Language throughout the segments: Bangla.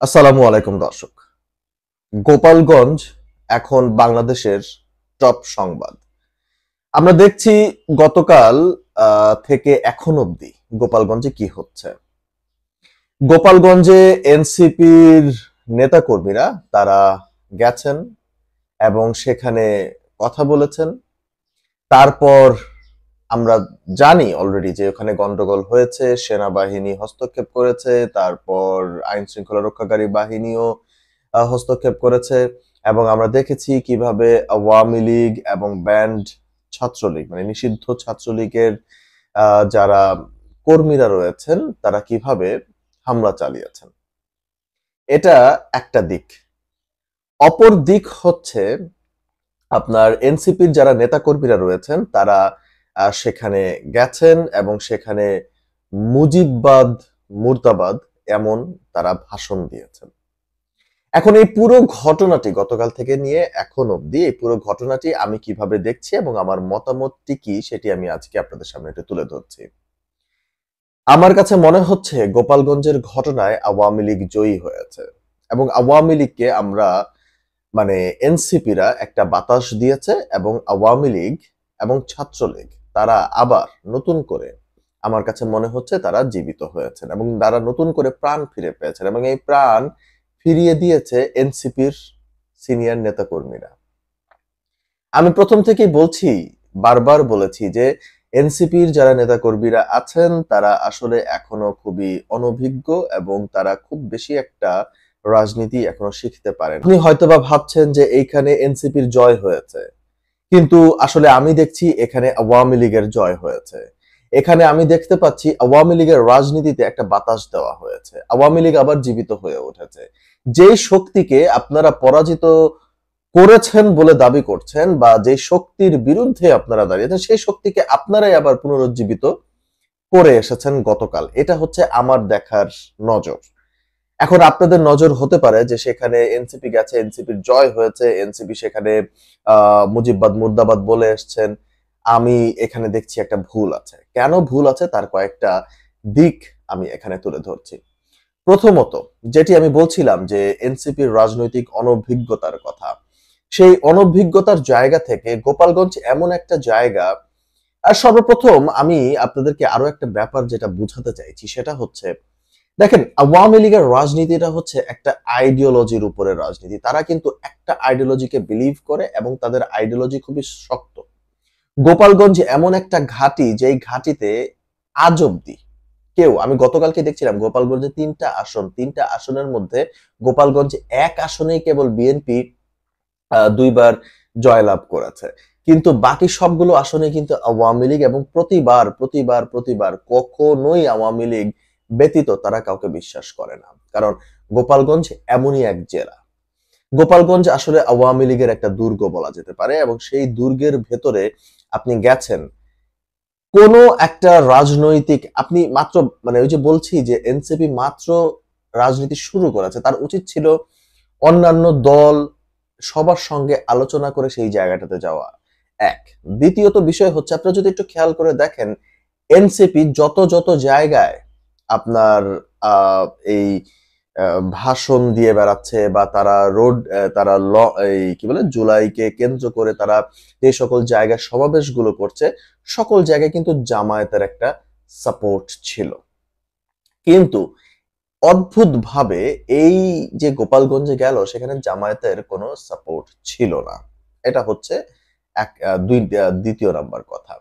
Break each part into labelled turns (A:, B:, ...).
A: আসসালামু আলাইকুম দর্শক। গোপালগঞ্জ এখন বাংলাদেশের টপ সংবাদ। আমরা দেখছি গতকাল থেকে এখন অবধি গোপালগঞ্জে কি হচ্ছে। গোপালগঞ্জে এনসিপির নেতাকর্মীরা তারা গেছেন এবং সেখানে কথা বলেছেন। তারপর আমরা জানি অলরেডি যে ওখানে গন্ডগোল হয়েছে, সেনাবাহিনী হস্তক্ষেপ করেছে, তারপর আইন শৃঙ্খলা রক্ষাকারী বাহিনীও হস্তক্ষেপ করেছে এবং আমরা দেখেছি কিভাবে আওয়ামী লীগ এবং ব্যান্ড ছাত্রলীগ মানে নিষিদ্ধ ছাত্রলীগের যারা কর্মীরা রয়েছেন তারা কিভাবে হামলা চালিয়েছেন। এটা একটা দিক। অপর দিক হচ্ছে আপনার এনসিপির যারা নেতাকর্মীরা রয়েছেন তারা সেখানে গেছেন এবং সেখানে মুজিববাদ মুর্দাবাদ এমন তারা ভাষণ দিয়েছেন। এখন এই পুরো ঘটনাটি গতকাল থেকে নিয়ে এখন অবধি এই পুরো ঘটনাটি আমি কিভাবে দেখছি এবং আমার মতামতটি কি সেটি আমি আজকে আপনাদের সামনে একটু তুলে ধরছি। আমার কাছে মনে হচ্ছে গোপালগঞ্জের ঘটনায় আওয়ামী লীগ জয়ী হয়েছে এবং আওয়ামী লীগকে আমরা মানে এনসিপিরা একটা বাতাস দিয়েছে এবং আওয়ামী লীগ এবং ছাত্রলীগ তারা আবার নতুন করে আমার কাছে মনে হচ্ছে তারা জীবিত হয়েছেন এবং তারা নতুন করে প্রাণ ফিরে পেয়েছেন এবং এই প্রাণ ফিরিয়ে দিয়েছে এনসিপির সিনিয়র নেতাকর্মীরা। আমি প্রথম থেকেই বলছি, বারবার বলেছি যে এনসিপির যারা নেতাকর্মীরা আছেন তারা আসলে এখনো খুবই অনভিজ্ঞ এবং তারা খুব বেশি একটা রাজনীতি এখনো শিখতে পারেন। আপনি হয়তোবা ভাবছেন যে এইখানে এনসিপির জয় হয়েছে, কিন্তু আসলে আমি দেখছি এখানে আওয়ামী লীগের জয় হয়েছে। এখানে আমি দেখতে পাচ্ছি আওয়ামী লীগের রাজনীতিতে একটা বাতাস দেওয়া হয়েছে, আওয়ামী লীগ আবার জীবিত হয়ে উঠেছে। যেই শক্তিকে আপনারা পরাজিত করেছেন বলে দাবি করছেন বা যে শক্তির বিরুদ্ধে আপনারা দাঁড়িয়েছেন সেই শক্তিকে আপনারাই আবার পুনরুজ্জীবিত করে এসেছেন গতকাল। এটা হচ্ছে আমার দেখার নজর। এখন আপনাদের নজর হতে পারে যে সেখানে এনসিপি গেছে, এনসিপির জয় হয়েছে, এনসিপি সেখানে মুজিববাদ মুর্দাবাদ বলে এসছেন। আমি এখানে দেখছি একটা ভুল আছে। কেন ভুল আছে তার কয়েকটা দিক আমি এখানে তুলে ধরছি। প্রথমত যেটি আমি বলছিলাম যে এনসিপির রাজনৈতিক অনভিজ্ঞতার কথা, সেই অনভিজ্ঞতার জায়গা থেকে গোপালগঞ্জ এমন একটা জায়গা। আর সর্বপ্রথম আমি আপনাদেরকে আরো একটা ব্যাপার যেটা বুঝাতে চাইছি সেটা হচ্ছে, দেখেন আওয়ামী লীগের রাজনীতিটা হচ্ছে একটা আইডিওলজির উপরে রাজনীতি। তারা কিন্তু একটা আইডিওলজিকে বিলিভ করে এবং তাদের আইডিওলজি খুবই শক্ত। গোপালগঞ্জ এমন একটা ঘাঁটি যেই ঘাঁটিতে আজ অব্দি কেউ, আমি গতকালকে দেখছিলাম গোপালগঞ্জে তিনটা আসনের মধ্যে গোপালগঞ্জ এক আসনেই কেবল বিএনপি দুইবার জয়লাভ করেছে, কিন্তু বাকি সবগুলো আসনে কিন্তু আওয়ামী লীগ এবং প্রতিবার প্রতিবার প্রতিবার কখনোই আওয়ামী লীগ ব্যতীত তারা কাউকে বিশ্বাস করে না। কারণ গোপালগঞ্জ এমনই এক জেলা। গোপালগঞ্জ আসলে আওয়ামী লীগের একটা দুর্গ বলা যেতে পারে এবং সেই দুর্গের ভেতরে আপনি গেছেন কোন একটা রাজনৈতিক, আপনি মাত্র মানে ওই যে বলছি যে এনসিপি মাত্র রাজনীতি শুরু করেছে, তার উচিত ছিল অন্যান্য দল সবার সঙ্গে আলোচনা করে সেই জায়গাটাতে যাওয়া। এক, দ্বিতীয়ত বিষয় হচ্ছে আপনারা যদি একটু খেয়াল করে দেখেন এনসিপি যত যত জায়গায় আপনার এই ভাষণ দিয়ে বেড়াচ্ছে বা তারা রোড তারা এই কি বলে জুলাইকে কেন্দ্র করে তারা যে সকল জায়গায় সমাবেশগুলো করছে সকল জায়গায় কিন্তু জামায়াতের একটা সাপোর্ট ছিল। কিন্তু অদ্ভুত ভাবে এই যে গোপালগঞ্জে গেল সেখানে জামায়াতের কোনো সাপোর্ট ছিল না। এটা হচ্ছে এক দ্বিতীয় নাম্বার কথা।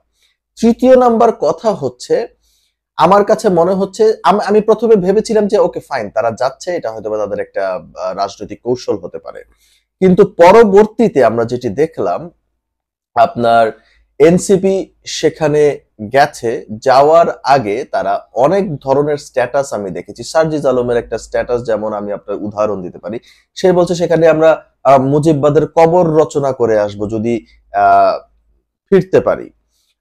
A: তৃতীয় নাম্বার কথা হচ্ছে, আমার কাছে মনে হচ্ছে আমি প্রথমে ভেবেছিলাম যে ওকে ফাইন তারা যাচ্ছে, এটা হয়তো তাদের একটা রাজনৈতিক কৌশল হতে পারে, কিন্তু পরবর্তীতে আমরা যেটি দেখলাম আপনার এনসিপি সেখানে গেছে, যাওয়ার আগে তারা অনেক ধরনের স্ট্যাটাস আমি দেখেছি। সার্জিস আলমের একটা স্ট্যাটাস যেমন আমি আপনার উদাহরণ দিতে পারি, সে বলছে সেখানে আমরা মুজিববাদের কবর রচনা করে আসব যদি ফিরতে পারি,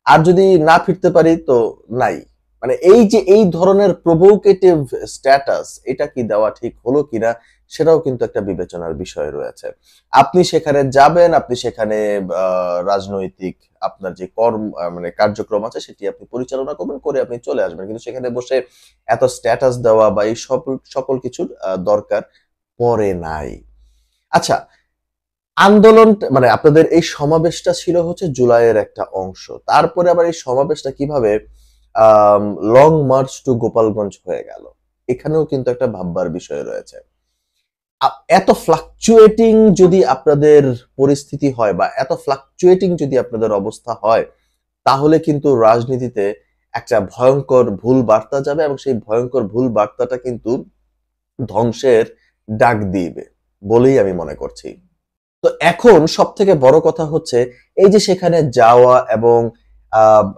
A: আর যদি না ফিরতে পারি তো নাই। মানে এই যে এই ধরনের প্রভোকেটিভ স্ট্যাটাস, এটা কি দেওয়া ঠিক হলো কিনা সেটাও কিন্তু একটা বিবেচনার বিষয় রয়েছে। আপনি সেখানে যাবেন, আপনি সেখানে রাজনৈতিক আপনার যে মানে কার্যক্রম আছে সেটি আপনি পরিচালনা করবেন, করে আপনি চলে আসবেন, কিন্তু সেখানে বসে এত স্ট্যাটাস দেওয়া বা এই সকল কিছুর দরকার পরে নাই। আচ্ছা, আন্দোলন মানে আপনাদের এই সমাবেশটা ছিল হচ্ছে জুলাইয়ের একটা অংশ, তারপরে আবার এই সমাবেশটা কিভাবে লং মার্চ টু গোপালগঞ্জ হয়ে গেল, এখানেও কিন্তু একটা ভাববার বিষয় রয়েছে। এত ফ্লাকচুয়েটিং যদি আপনাদের পরিস্থিতি হয় বা এত ফ্লাকচুয়েটিং যদি আপনাদের অবস্থা হয়, তাহলে কিন্তু রাজনীতিতে একটা ভয়ঙ্কর ভুল বার্তা যাবে এবং সেই ভয়ঙ্কর ভুল বার্তাটা কিন্তু ধ্বংসের ডাক দিবে বলেই আমি মনে করছি। তো এখন সব থেকে বড় কথা হচ্ছে এই যে সেখানে যাওয়া এবং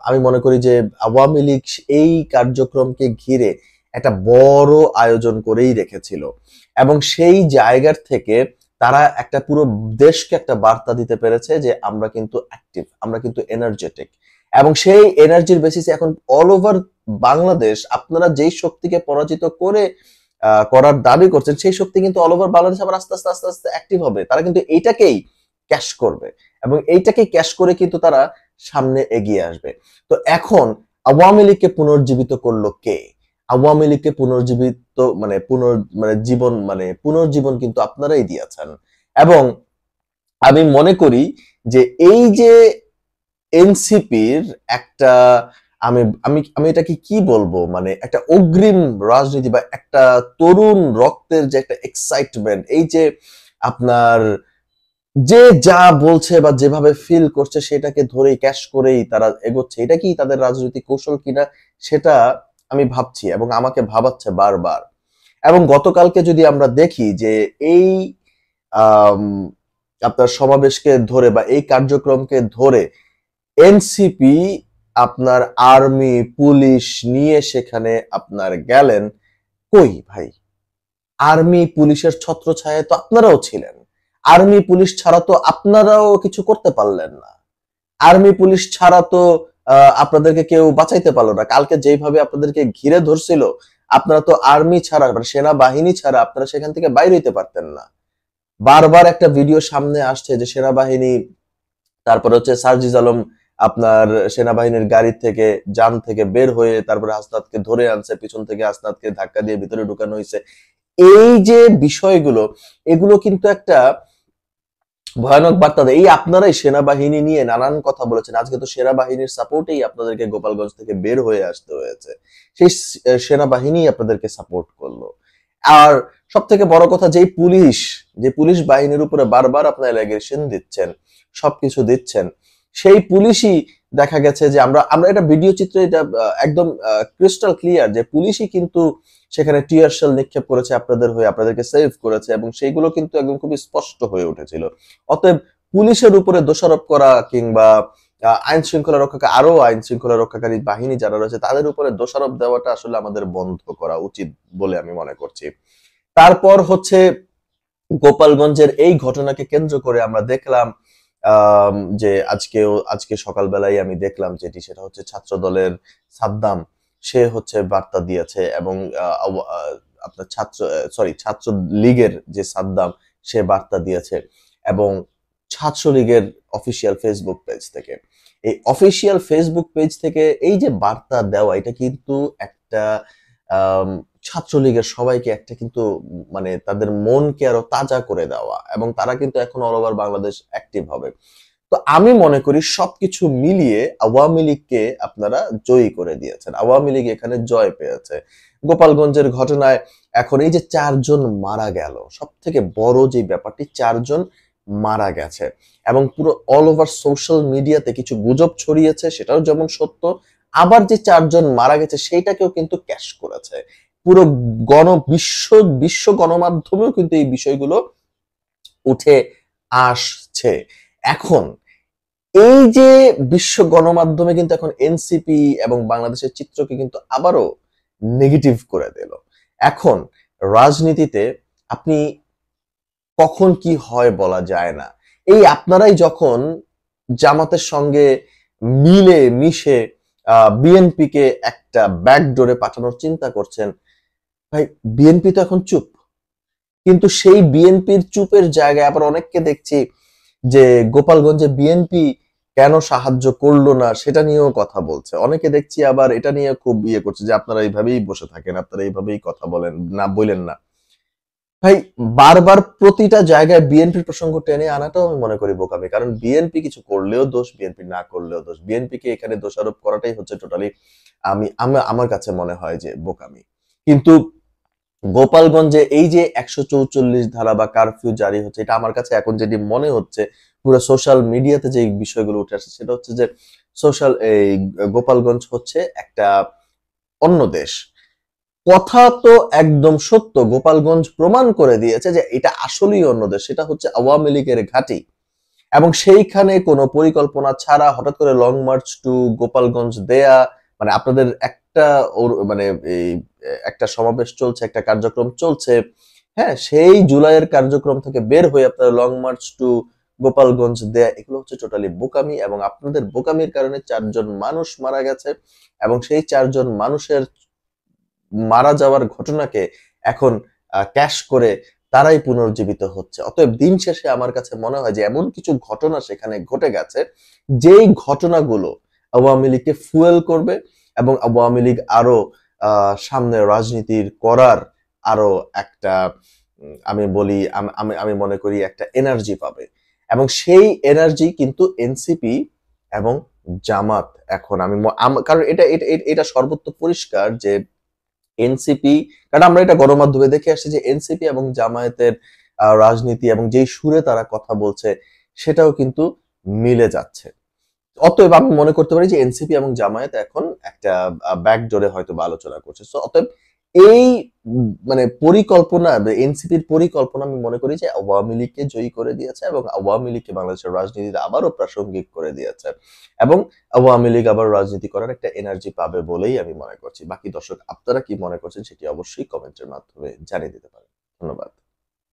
A: আমি মনে করি যে আওয়ামী লীগ এই কার্যক্রমকে ঘিরে একটা বড় আয়োজন করেই রেখেছিল এবং সেই জায়গার থেকে তারা একটা পুরো দেশকে একটা বার্তা দিতে পেরেছে যে আমরা কিন্তু অ্যাক্টিভ, আমরা কিন্তু এনার্জেটিক, এবং সেই এনার্জির বেসিসে এখন অল ওভার বাংলাদেশ আপনারা যেই শক্তিকে পরাজিত করে করার দাবি করছেন সেই শক্তি কিন্তু অল ওভার বাংলাদেশ আবার আস্তে আস্তে আস্তে আস্তে অ্যাক্টিভ হবে। তারা কিন্তু এইটাকেই ক্যাশ করবে এবং এইটাকে ক্যাশ করে কিন্তু তারা সামনে এগিয়ে আসবে। তো এখন আওয়ামী লীগকে পুনর্জীবিত করলো কে? আওয়ামী লীগকে পুনর্জীবিত পুনর্জীবন কিন্তু আপনারাই দিয়েছেন। এবং আমি মনে করি যে এই যে এনসিপির একটা আমি আমি আমি এটাকে কি বলবো, মানে একটা অগ্রিম রাজনীতি বা একটা তরুণ রক্তের যে একটা এক্সাইটমেন্ট, এই যে আপনার যে যা বলছে বা যেভাবে ফিল করছে সেটাকে ধরেই ক্যাশ করেই তারা এগোচ্ছে, এটা কি তাদের রাজনৈতিক কৌশল কিনা সেটা আমি ভাবছি এবং আমাকে ভাবাচ্ছে বারবার। এবং গতকালকে যদি আমরা দেখি যে এই আম, আপনার সমাবেশকে ধরে বা এই কার্যক্রমকে ধরে এনসিপি আপনার আর্মি পুলিশ নিয়ে সেখানে আপনার গেলেন, কই ভাই, আর্মি পুলিশের ছত্রছায়ায় তো আপনারাও ছিলেন, আর্মি পুলিশ ছাড়া তো আপনারাও কিছু করতে পারলেন না, আর্মি পুলিশ ছাড়া তো আপনাদেরকে কেউ বাঁচাইতে পারলো না। কালকে যেভাবে আপনাদেরকে ঘিরে ধরছিল, আপনারা তো আর্মি ছাড়া মানে সেনাবাহিনী ছাড়া আপনারা সেখান থেকে বাইরে হইতে পারতেন না। বারবার একটা ভিডিও সামনে আসছে যে সেনাবাহিনী, তারপরে হচ্ছে সার্জিস আলম আপনার সেনাবাহিনীর গাড়ি থেকে যান থেকে বের হয়ে তারপরে হাসনাতকে ধরে আনছে, পিছন থেকে হাসনাতকে ধাক্কা দিয়ে ভিতরে ঢুকানো হয়েছে। এই যে বিষয়গুলো, এগুলো কিন্তু একটা ভয়ানক বার্তা দেয়। এই আপনারাই সেনাবাহিনী নিয়ে নানান কথা বলেছেন, আজকে তো সেনাবাহিনীর সাপোর্টেই আপনাদেরকে গোপালগঞ্জ থেকে বের হয়ে আসতে হয়েছে, সেই সেনাবাহিনী আপনাদেরকে সাপোর্ট করলো। আর সব থেকে বড় কথা, যে পুলিশ বাহিনীর উপরে বারবার আপনার অ্যালিগেশন দিচ্ছেন, সবকিছু দিচ্ছেন, সেই পুলিশই দেখা গেছে যে আমরা আমরা এটা ভিডিও চিত্রে এটা একদম ক্রিস্টাল ক্লিয়ার যে পুলিশই কিন্তু সেখানে টিয়ার শেল নিক্ষেপ করেছে আপনাদের হয়ে, আপনাদেরকে সেভ করেছে এবং সেইগুলো কিন্তু একদম খুবই স্পষ্ট হয়ে উঠেছিল। অতএব পুলিশের উপরে দোষারোপ করা কিংবা আইন শৃঙ্খলা রক্ষাকারী বাহিনী যারা রয়েছে তাদের উপরে দোষারোপ দেওয়াটা আসলে আমাদের বন্ধ করা উচিত বলে আমি মনে করছি। তারপর হচ্ছে গোপালগঞ্জের এই ঘটনাকে কেন্দ্র করে আমরা দেখলাম যে আজকে সকালবেলায় আমি দেখলাম যেটি, সেটা হচ্ছে ছাত্র দলের সাদ্দাম, সে হচ্ছে বার্তা দিয়েছে এবং আপনার ছাত্র লীগের যে সাদ্দাম সে বার্তা দিয়েছে এবং ছাত্রলীগের অফিসিয়াল ফেসবুক পেজ থেকে, এই অফিসিয়াল ফেসবুক পেজ থেকে এই যে বার্তা দেওয়া, এটা কিন্তু একটা ছাত্রলীগের সবাইকে একটা কিন্তু মানে তাদের মনকে আরো তাজা করে দেওয়া এবং তারা কিন্তু এখন অল ওভার বাংলাদেশ অ্যাক্টিভ হবে। তো আমি মনে করি সবকিছু মিলিয়ে আওয়ামী লীগকে আপনারা জয়ী করে দিয়েছেন, আওয়ামী লীগ এখানে জয় পেয়েছে। গোপালগঞ্জের ঘটনায় এখন এই যে 4 জন মারা গেল, সব থেকে বড় যে ব্যাপারটি 4 জন মারা গেছে এবং পুরো অল ওভার সোশ্যাল মিডিয়াতে কিছু গুজব ছড়িয়েছে, সেটাও যেমন সত্য, আবার যে 4 জন মারা গেছে সেইটাকেও কিন্তু ক্যাশ করেছে পুরো বিশ্ব গণমাধ্যমেও কিন্তু এই বিষয়গুলো উঠে আসছে। এখন এই যে বিশ্ব গণমাধ্যমে কিন্তু এখন এনসিপি এবং বাংলাদেশের চিত্রকে কিন্তু আবারও নেগেটিভ করে দিল। এখন রাজনীতিতে আপনি কখন কি হয় বলা যায় না। এই আপনারাই যখন জামাতের সঙ্গে মিলে মিশে বিএনপি কে একটা ব্যাকডোরে পাঠানোর চিন্তা করছেন, ভাই বিএনপি তো এখন চুপ, কিন্তু সেই বিএনপির চুপের জায়গায় আবার অনেককে দেখছি যে গোপালগঞ্জে বিএনপি কেন সাহায্য করলো না সেটা নিয়েও কথা বলছে, অনেকে দেখছি আবার এটা নিয়ে খুব করছে যে আপনারা এইভাবেই বসে থাকেন, আপনারা এইভাবেই কথা বলেন না, বলেন না। ভাই বারবার প্রতিটা জায়গায় বিএনপির প্রসঙ্গ টেনে আনাটাও আমি মনে করি বোকামি, কারণ বিএনপি কিছু করলেও দোষ, বিএনপি না করলেও দোষ, বিএনপি কে এখানে দোষারোপ করাটাই হচ্ছে টোটালি আমার কাছে মনে হয় যে বোকামি। কিন্তু গোপালগঞ্জে এই যে ১৪৪ ধারা বা কারফিউ জারি হচ্ছে, এটা আমার কাছে এখন যেটি মনে হচ্ছে, পুরো সোশ্যাল মিডিয়াতে যে বিষয়গুলো উঠে আসছে সেটা হচ্ছে যে এই গোপালগঞ্জ হচ্ছে একটা অন্য দেশ। কথা তো একদম সত্য, গোপালগঞ্জ প্রমাণ করে দিয়েছে যে এটা আসলেই অন্য দেশ, সেটা হচ্ছে আওয়ামী লীগের ঘাঁটি। এবং সেইখানে কোনো পরিকল্পনা ছাড়া হঠাৎ করে লং মার্চ টু গোপালগঞ্জ দেয়া, মানে আপনাদের একটা মানে এই একটা সমাবেশ চলছে, একটা কার্যক্রম চলছে, হ্যাঁ, সেই জুলাইয়ের কার্যক্রম থেকে বের হয়ে আপনারা লং মার্চ টু গোপালগঞ্জ দেয়া, এগুলো হচ্ছে টোটালি বোকামি। এবং আপনাদের বোকামির কারণে ৪ জন মানুষ মারা গেছে, এবং সেই ৪ জন মানুষের মারা যাওয়ার ঘটনাকে এখন ক্যাশ করে তারাই পুনর্জীবিত হচ্ছে। অতএব দিন শেষে আমার কাছে মনে হয় যে এমন কিছু ঘটনা সেখানে ঘটে গেছে, যেই ঘটনাগুলো আওয়ামী লীগকে ফুয়েল করবে, এবং আওয়ামী লীগ আরো সামনে রাজনীতির করার আরো একটা আমি বলি আমি মনে করি একটা এনার্জি পাবে। এবং সেই এনার্জি কিন্তু এনসিপি এবং জামাত, এখন কারণ এটা সর্বত্র পরিষ্কার যে এনসিপি, কারণ আমরা এটা গণমাধ্যমে দেখে আসছি যে এনসিপি এবং জামায়াতের রাজনীতি এবং যেই সুরে তারা কথা বলছে সেটাও কিন্তু মিলে যাচ্ছে। অতএব আমি মনে করতে পারি যে এনসিপি এবং জামায়াত এখন একটা ব্যাকডোরে হয়তো বা আলোচনা করছে। সো অতএব এই মানে পরিকল্পনা, এনসিপির পরিকল্পনা আমি মনে করি যে আওয়ামী লীগকে জয়ী করে দিয়েছে, এবং আওয়ামী লীগকে বাংলাদেশের রাজনীতিতে আবারও প্রাসঙ্গিক করে দিয়েছে, এবং আওয়ামী লীগ আবার রাজনীতি করার একটা এনার্জি পাবে বলেই আমি মনে করছি। বাকি দর্শক আপনারা কি মনে করছেন সেটি অবশ্যই কমেন্টের মাধ্যমে জানিয়ে দিতে পারেন। ধন্যবাদ।